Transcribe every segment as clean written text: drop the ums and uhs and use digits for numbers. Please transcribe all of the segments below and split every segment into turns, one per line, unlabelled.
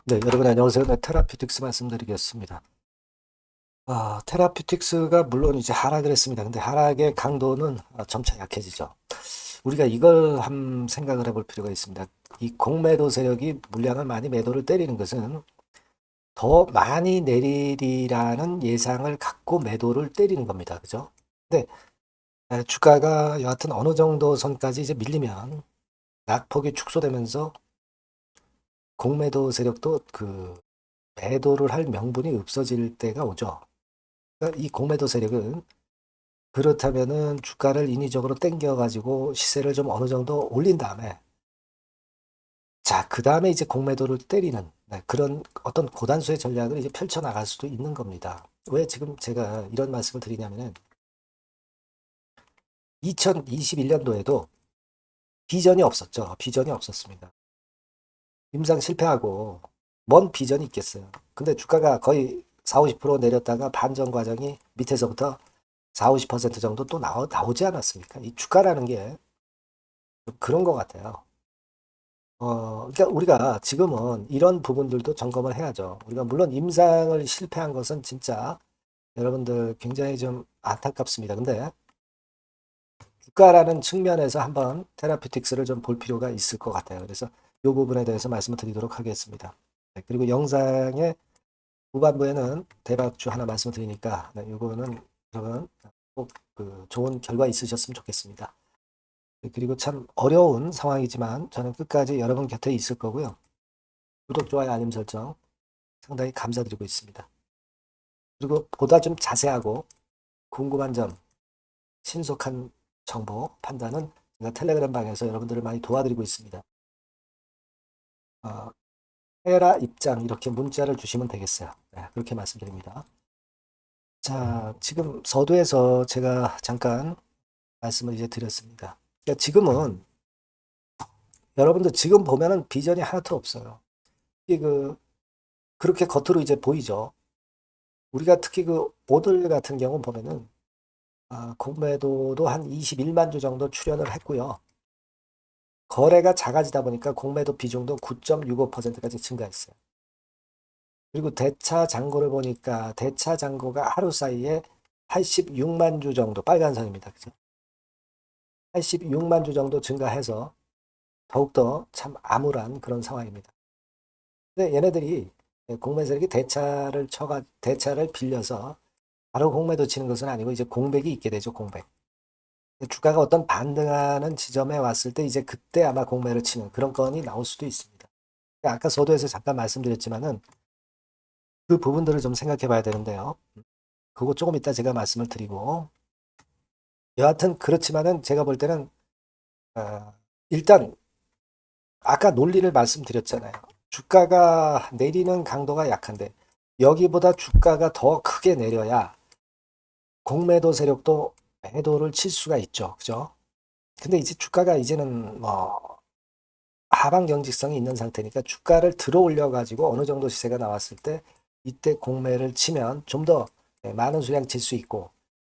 네, 여러분 안녕하세요. 네, 테라피틱스 말씀드리겠습니다. 테라피틱스가 물론 이제 하락을 했습니다. 근데 하락의 강도는 점차 약해지죠. 우리가 이걸 한 생각을 해볼 필요가 있습니다. 이 공매도 세력이 물량을 많이 매도를 때리는 것은 더 많이 내리리라는 예상을 갖고 매도를 때리는 겁니다. 그죠? 근데 주가가 여하튼 어느 정도 선까지 이제 밀리면 낙폭이 축소되면서 공매도 세력도 그 매도를 할 명분이 없어질 때가 오죠. 그러니까 이 공매도 세력은 그렇다면은 주가를 인위적으로 땡겨가지고 시세를 좀 어느 정도 올린 다음에 자, 그 다음에 이제 공매도를 때리는 그런 어떤 고단수의 전략을 이제 펼쳐나갈 수도 있는 겁니다. 왜 지금 제가 이런 말씀을 드리냐면은 2021년도에도 비전이 없었죠. 비전이 없었습니다. 임상 실패하고 뭔 비전이 있겠어요. 근데 주가가 거의 4, 50% 내렸다가 반전 과정이 밑에서부터 4, 50% 정도 또 나오지 않았습니까? 이 주가라는 게 그런 것 같아요. 그러니까 우리가 지금은 이런 부분들도 점검을 해야죠. 우리가 물론 임상을 실패한 것은 진짜 여러분들 굉장히 좀 안타깝습니다. 근데 주가라는 측면에서 한번 테라피틱스를 좀 볼 필요가 있을 것 같아요. 그래서 이 부분에 대해서 말씀을 드리도록 하겠습니다. 네, 그리고 영상의 후반부에는 대박주 하나 말씀드리니까 이거는 여러분 꼭 그 좋은 결과 있으셨으면 좋겠습니다. 네, 그리고 참 어려운 상황이지만 저는 끝까지 여러분 곁에 있을 거고요. 구독, 좋아요, 알림 설정 상당히 감사드리고 있습니다. 그리고 보다 좀 자세하고 궁금한 점, 신속한 정보, 판단은 제가 텔레그램 방에서 여러분들을 많이 도와드리고 있습니다. 어, 해라 입장 이렇게 문자를 주시면 되겠어요. 네, 그렇게 말씀드립니다. 자, 지금 서두에서 제가 잠깐 말씀을 이제 드렸습니다. 그러니까 지금은 여러분들 지금 보면은 비전이 하나도 없어요. 이게 그렇게 겉으로 이제 보이죠. 우리가 특히 그 오들 같은 경우 보면은 공매도도 한 21만 주 정도 출현을 했고요. 거래가 작아지다 보니까 공매도 비중도 9.65%까지 증가했어요. 그리고 대차 잔고를 보니까 대차 잔고가 하루 사이에 86만 주 정도 빨간 선입니다. 그죠? 86만 주 정도 증가해서 더욱더 참 암울한 그런 상황입니다. 근데 얘네들이 공매 세력이 대차를 빌려서 바로 공매도 치는 것은 아니고 이제 공백이 있게 되죠, 공백. 주가가 어떤 반등하는 지점에 왔을 때 이제 그때 아마 공매를 치는 그런 건이 나올 수도 있습니다. 그러니까 아까 서두에서 잠깐 말씀드렸지만은 그 부분들을 좀 생각해 봐야 되는데요. 그거 조금 이따 제가 말씀을 드리고 여하튼 그렇지만은 제가 볼 때는 어, 일단 아까 논리를 말씀드렸잖아요. 주가가 내리는 강도가 약한데 여기보다 주가가 더 크게 내려야 공매도 세력도 매도를 칠 수가 있죠. 그죠? 근데 이제 주가가 이제는 뭐 하방 경직성이 있는 상태니까 주가를 들어 올려 가지고 어느 정도 시세가 나왔을 때 이때 공매를 치면 좀 더 많은 수량 칠 수 있고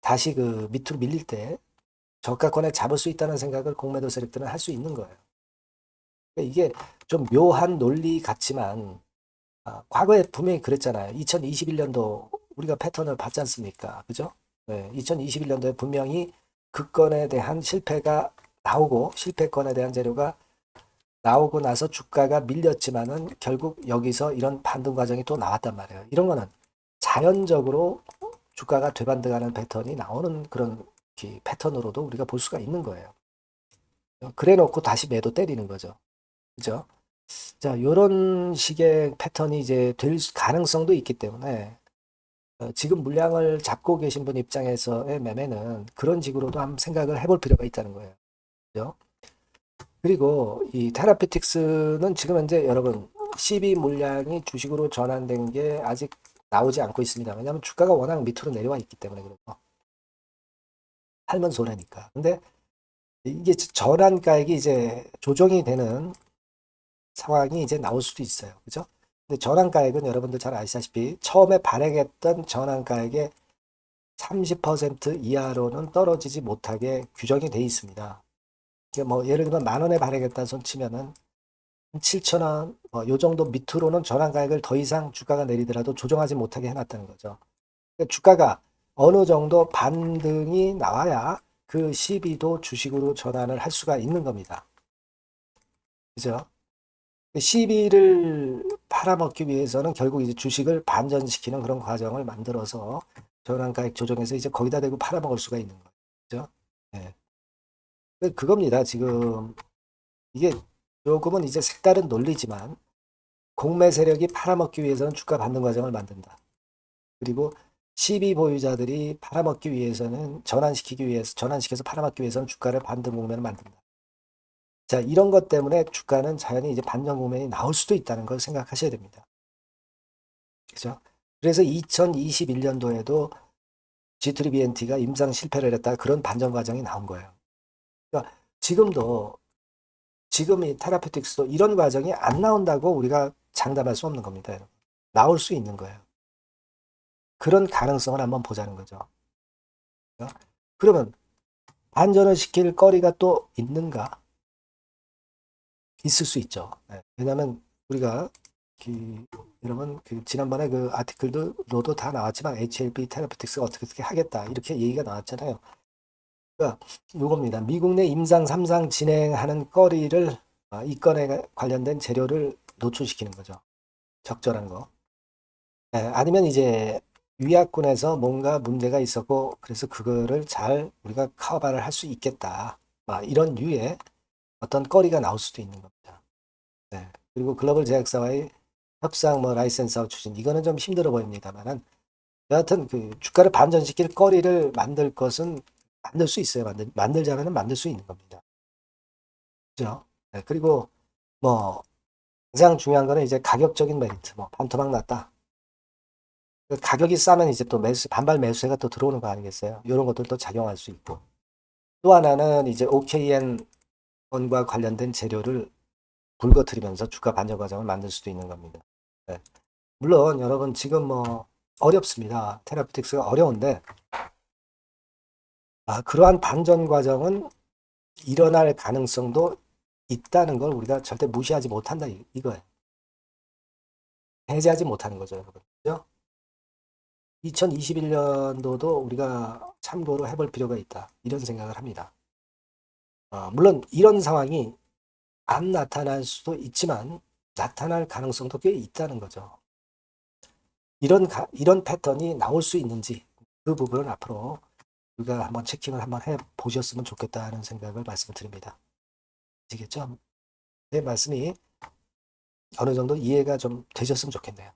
다시 그 밑으로 밀릴 때 저가권에 잡을 수 있다는 생각을 공매도 세력들은 할 수 있는 거예요. 그러니까 이게 좀 묘한 논리 같지만 과거에 분명히 그랬잖아요. 2021년도 우리가 패턴을 봤지 않습니까? 그죠? 네, 2021년도에 분명히 그 건에 대한 실패가 나오고 실패건에 대한 재료가 나오고 나서 주가가 밀렸지만은 결국 여기서 이런 반등 과정이 또 나왔단 말이에요. 이런 거는 자연적으로 주가가 되반등하는 패턴이 나오는 그런 패턴으로도 우리가 볼 수가 있는 거예요. 그래 놓고 다시 매도 때리는 거죠. 그죠? 자, 요런 식의 패턴이 이제 될 가능성도 있기 때문에 지금 물량을 잡고 계신 분 입장에서의 매매는 그런 식으로도 한번 생각을 해볼 필요가 있다는 거예요. 그죠? 그리고 이 테라피틱스는 지금 현재 여러분 CB 물량이 주식으로 전환된 게 아직 나오지 않고 있습니다. 왜냐하면 주가가 워낙 밑으로 내려와 있기 때문에 그래서 팔면 손해니까. 근데 이게 전환가액이 이제 조정이 되는 상황이 이제 나올 수도 있어요. 그죠? 근데 전환가액은 여러분들 잘 아시다시피 처음에 발행했던 전환가액의 30% 이하로는 떨어지지 못하게 규정이 돼 있습니다. 뭐 예를 들면 만 원에 발행했다 손 치면은 7,000원, 요 정도 밑으로는 전환 가액을 더 이상 주가가 내리더라도 조정하지 못하게 해놨다는 거죠. 그러니까 주가가 어느 정도 반등이 나와야 그 시비도 주식으로 전환을 할 수가 있는 겁니다. 그죠? 시비를 팔아먹기 위해서는 결국 이제 주식을 반전시키는 그런 과정을 만들어서 전환가액 조정해서 이제 거기다 대고 팔아먹을 수가 있는 거죠. 그죠? 네. 그겁니다. 지금 이게 조금은 이제 색다른 논리지만 공매 세력이 팔아먹기 위해서는 주가 반등 과정을 만든다. 그리고 시비 보유자들이 팔아먹기 위해서는 전환시켜서 팔아먹기 위해서는 주가를 반등 국면을 만든다. 자, 이런 것 때문에 주가는 자연히 이제 반전 국면이 나올 수도 있다는 걸 생각하셔야 됩니다. 그죠? 그래서 2021년도에도 G3BNT가 임상 실패를 했다. 그런 반전 과정이 나온 거예요. 그러니까 지금 이 테라피틱스도 이런 과정이 안 나온다고 우리가 장담할 수 없는 겁니다. 여러분. 나올 수 있는 거예요. 그런 가능성을 한번 보자는 거죠. 그러면 반전을 시킬 거리가 또 있는가? 있을 수 있죠. 네. 왜냐하면 우리가 여러분 지난번에 그 아티클로도 다 나왔지만 HLB 테라피틱스가 어떻게 하겠다 이렇게 얘기가 나왔잖아요. 그러니까 요겁니다. 미국 내 임상 3상 진행하는 거리를 이 건에 관련된 재료를 노출시키는 거죠. 적절한 거. 네, 아니면 이제 위약군에서 뭔가 문제가 있었고 그래서 그거를 잘 우리가 커버를 할 수 있겠다. 이런 류의 어떤 거리가 나올 수도 있는 겁니다. 네. 그리고 글로벌 제약사와의 협상, 라이센스하고 추진 이거는 좀 힘들어 보입니다만은 여하튼 그 주가를 반전시킬 거리를 만들 것은 만들 수 있어요. 만들자면 만들 수 있는 겁니다. 그죠? 네. 그리고 뭐 가장 중요한 거는 이제 가격적인 메리트, 반토막 났다. 그 가격이 싸면 이제 또 반발 매수세가 또 들어오는 거 아니겠어요? 이런 것들도 작용할 수 있고. 또 하나는 이제 OKN 건과 관련된 재료를 굵어뜨리면서 주가 반전 과정을 만들 수도 있는 겁니다. 네. 물론 여러분 지금 어렵습니다. 테라피틱스가 어려운데 그러한 반전 과정은 일어날 가능성도 있다는 걸 우리가 절대 무시하지 못한다 이거예요. 배제하지 못하는 거죠, 여러분. 그죠? 2021년도도 우리가 참고로 해볼 필요가 있다. 이런 생각을 합니다. 물론 이런 상황이 안 나타날 수도 있지만 나타날 가능성도 꽤 있다는 거죠. 이런 패턴이 나올 수 있는지 그 부분은 앞으로 우리가 한번 체킹을 한번 해 보셨으면 좋겠다는 생각을 말씀을 드립니다. 아시겠죠? 내 말씀이 어느 정도 이해가 좀 되셨으면 좋겠네요.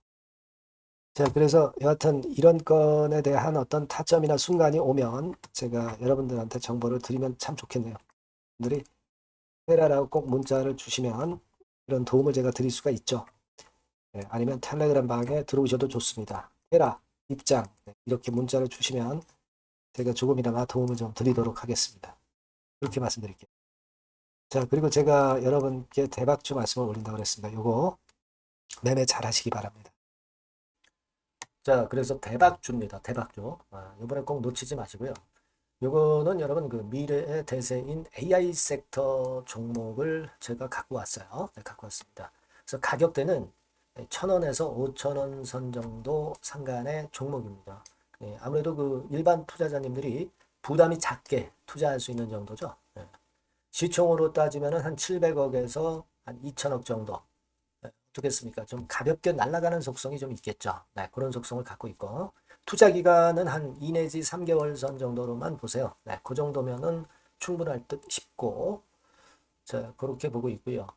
자, 그래서 여하튼 이런 건에 대한 어떤 타점이나 순간이 오면 제가 여러분들한테 정보를 드리면 참 좋겠네요. 분들이 테라라고 꼭 문자를 주시면 이런 도움을 제가 드릴 수가 있죠. 네, 아니면 텔레그램 방에 들어오셔도 좋습니다. 테라 입장 이렇게 문자를 주시면 제가 조금이나마 도움을 좀 드리도록 하겠습니다. 그렇게 말씀드릴게요. 자, 그리고 제가 여러분께 대박주 말씀을 올린다고 그랬습니다. 요거 매매 잘 하시기 바랍니다. 자, 그래서 대박주입니다. 대박주. 이번에 꼭 놓치지 마시고요. 요거는 여러분 그 미래의 대세인 AI 섹터 종목을 제가 갖고 왔어요. 네, 갖고 왔습니다. 그래서 가격대는 1,000원에서 5,000원 선 정도 상간의 종목입니다. 네, 아무래도 그 일반 투자자님들이 부담이 작게 투자할 수 있는 정도죠. 네. 시총으로 따지면 한 700억에서 한 2천억 정도. 네, 어떻겠습니까? 좀 가볍게 날아가는 속성이 좀 있겠죠. 네, 그런 속성을 갖고 있고 투자 기간은 한 2 내지 3개월 선 정도로만 보세요. 네, 그 정도면은 충분할 듯 싶고 자, 그렇게 보고 있고요.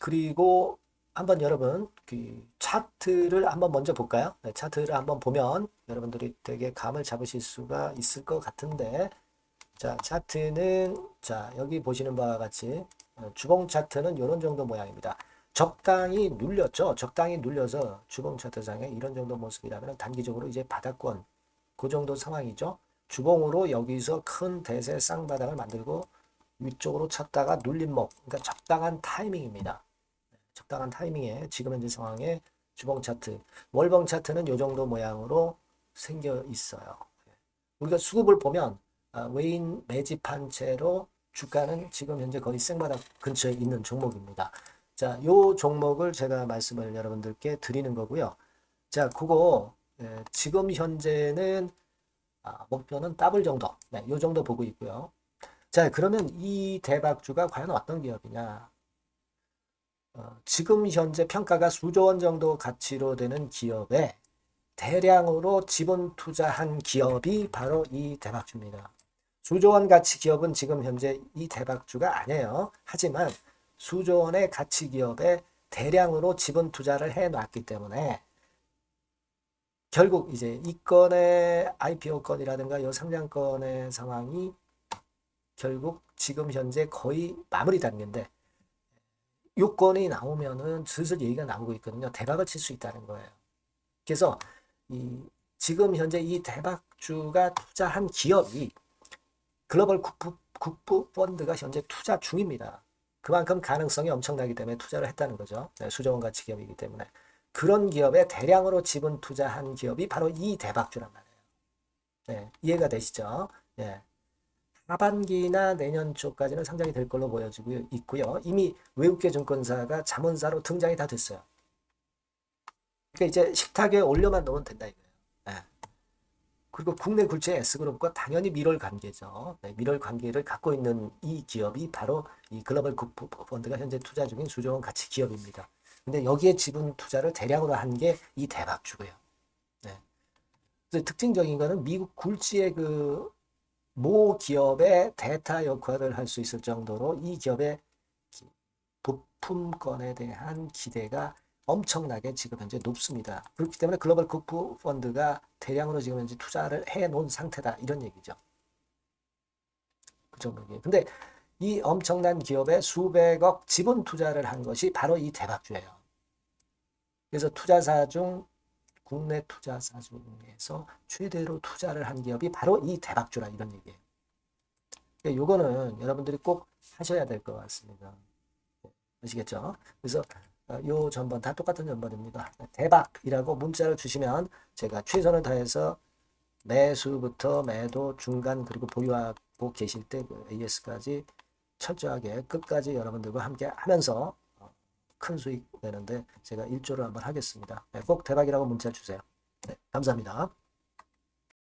그리고 한번 여러분 그 차트를 한번 먼저 볼까요? 네, 차트를 한번 보면 여러분들이 되게 감을 잡으실 수가 있을 것 같은데 자, 차트는 자, 여기 보시는 바와 같이 주봉 차트는 이런 정도 모양입니다. 적당히 눌렸죠. 적당히 눌려서 주봉 차트상에 이런 정도 모습이라면 단기적으로 이제 바닥권 그 정도 상황이죠. 주봉으로 여기서 큰 대세 쌍바닥을 만들고 위쪽으로 쳤다가 눌림목, 그러니까 적당한 타이밍입니다. 적당한 타이밍에 지금 현재 상황에 주봉 차트, 월봉 차트는 이 정도 모양으로 생겨 있어요. 우리가 수급을 보면 외인 매집한 채로 주가는 지금 현재 거의 생바닥 근처에 있는 종목입니다. 자, 요 종목을 제가 말씀을 여러분들께 드리는 거고요. 자, 그거 지금 현재는 목표는 더블 정도, 네, 요 정도 보고 있고요. 자, 그러면 이 대박주가 과연 어떤 기업이냐? 지금 현재 평가가 수조 원 정도 가치로 되는 기업에 대량으로 지분 투자한 기업이 바로 이 대박주입니다. 수조 원 가치 기업은 지금 현재 이 대박주가 아니에요. 하지만 수조 원의 가치 기업에 대량으로 지분 투자를 해 놨기 때문에 결국 이제 이 건의 IPO 건이라든가 이 상장건의 상황이 결국 지금 현재 거의 마무리 단계인데 요건이 나오면은 슬슬 얘기가 나오고 있거든요. 대박을 칠 수 있다는 거예요. 그래서 이 지금 현재 이 대박주가 투자한 기업이 글로벌 국부 펀드가 현재 투자 중입니다. 그만큼 가능성이 엄청나기 때문에 투자를 했다는 거죠. 네, 수조원 가치 기업이기 때문에. 그런 기업에 대량으로 지분 투자한 기업이 바로 이 대박주란 말이에요. 네, 이해가 되시죠? 네. 하반기나 내년 초까지는 상장이 될 걸로 보여지고 있고요. 이미 외국계 증권사가 자문사로 등장이 다 됐어요. 그러니까 이제 식탁에 올려만 놓으면 된다 이거예요. 네. 그리고 국내 굴지의 S그룹과 당연히 밀월 관계죠. 네, 밀월 관계를 갖고 있는 이 기업이 바로 이 글로벌 펀드가 현재 투자 중인 수조원 가치 기업입니다. 근데 여기에 지분 투자를 대량으로 한 게 이 대박주고요. 네. 그래서 특징적인 거는 미국 굴지의 그 모 기업의 대타 역할을 할 수 있을 정도로 이 기업의 부품권에 대한 기대가 엄청나게 지금 현재 높습니다. 그렇기 때문에 글로벌 국부 펀드가 대량으로 지금 현재 투자를 해 놓은 상태다. 이런 얘기죠. 그 정도예요. 근데 이 엄청난 기업에 수백억 지분 투자를 한 것이 바로 이 대박주예요. 그래서 투자사 중 국내 투자사 중에서 최대로 투자를 한 기업이 바로 이 대박주라 이런 얘기예요. 그러니까 요거는 여러분들이 꼭 하셔야 될 것 같습니다. 아시겠죠? 그래서 요 전번 다 똑같은 전번입니다. 대박이라고 문자를 주시면 제가 최선을 다해서 매수부터 매도, 중간 그리고 보유하고 계실 때 AS까지 철저하게 끝까지 여러분들과 함께 하면서 큰 수익 내는데 제가 일조를 한번 하겠습니다. 꼭 대박이라고 문자 주세요. 네, 감사합니다.